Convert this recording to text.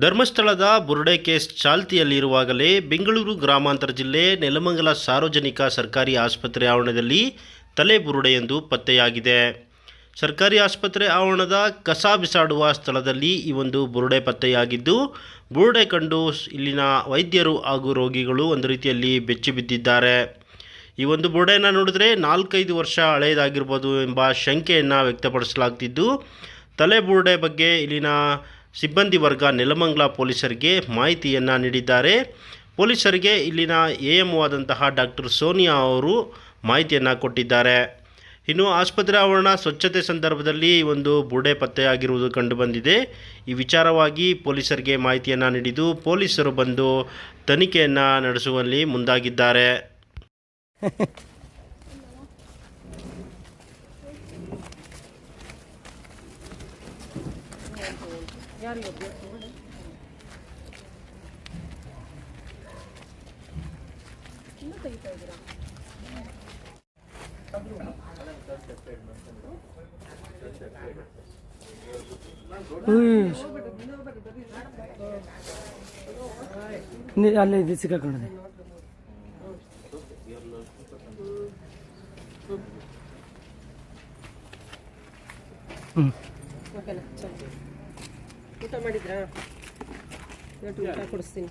ಧರ್ಮಸ್ಥಳದ ಬುರುಡೆ ಕೇಸ್ ಚಾಲ್ತಿಯಲ್ಲಿರುವಾಗಲೇ ಬೆಂಗಳೂರು ಗ್ರಾಮಾಂತರ ಜಿಲ್ಲೆ ನೆಲಮಂಗಲ ಸಾರ್ವಜನಿಕ ಸರ್ಕಾರಿ ಆಸ್ಪತ್ರೆ ಆವರಣದಲ್ಲಿ ತಲೆ ಬುರುಡೆಯೊಂದು ಪತ್ತೆಯಾಗಿದೆ. ಸರ್ಕಾರಿ ಆಸ್ಪತ್ರೆ ಆವರಣದ ಕಸ ಬಿಸಾಡುವ ಸ್ಥಳದಲ್ಲಿ ಈ ಒಂದು ಬುರುಡೆ ಪತ್ತೆಯಾಗಿದ್ದು, ಬುರುಡೆ ಕಂಡು ಇಲ್ಲಿನ ವೈದ್ಯರು ಹಾಗೂ ರೋಗಿಗಳು ಒಂದು ರೀತಿಯಲ್ಲಿ ಬೆಚ್ಚಿಬಿದ್ದಿದ್ದಾರೆ. ಈ ಒಂದು ಬುರುಡೆಯನ್ನು ನೋಡಿದ್ರೆ 4-5 ವರ್ಷ ಹಳೆಯದಾಗಿರ್ಬೋದು ಎಂಬ ಶಂಕೆಯನ್ನು ವ್ಯಕ್ತಪಡಿಸಲಾಗ್ತಿದ್ದು, ತಲೆ ಬುರುಡೆ ಬಗ್ಗೆ ಇಲ್ಲಿನ ಸಿಬ್ಬಂದಿ ವರ್ಗ ನೆಲಮಂಗಲ ಪೊಲೀಸರಿಗೆ ಮಾಹಿತಿಯನ್ನು ನೀಡಿದ್ದಾರೆ. ಪೊಲೀಸರಿಗೆ ಇಲ್ಲಿನ ಎಎಂ ಆದಂತಹ ಡಾಕ್ಟರ್ ಸೋನಿಯಾ ಅವರು ಮಾಹಿತಿಯನ್ನು ಕೊಟ್ಟಿದ್ದಾರೆ. ಇನ್ನು ಆಸ್ಪತ್ರೆ ಆವರಣ ಸ್ವಚ್ಛತೆ ಸಂದರ್ಭದಲ್ಲಿ ಈ ಒಂದು ಬುರುಡೆ ಪತ್ತೆಯಾಗಿರುವುದು ಕಂಡುಬಂದಿದೆ. ಈ ವಿಚಾರವಾಗಿ ಪೊಲೀಸರಿಗೆ ಮಾಹಿತಿಯನ್ನು ನೀಡಿದ್ದು, ಪೊಲೀಸರು ಬಂದು ತನಿಖೆಯನ್ನು ನಡೆಸುವಲ್ಲಿ ಮುಂದಾಗಿದ್ದಾರೆ. ಅಲ್ಲೇ ಇದೆ ಸಿಕ್ಕಾಕೊಂಡಿದೆ. ಊಟ ಮಾಡಿದ್ರಾ? ಊಟ ಕೊಡಿಸ್ತೀನಿ.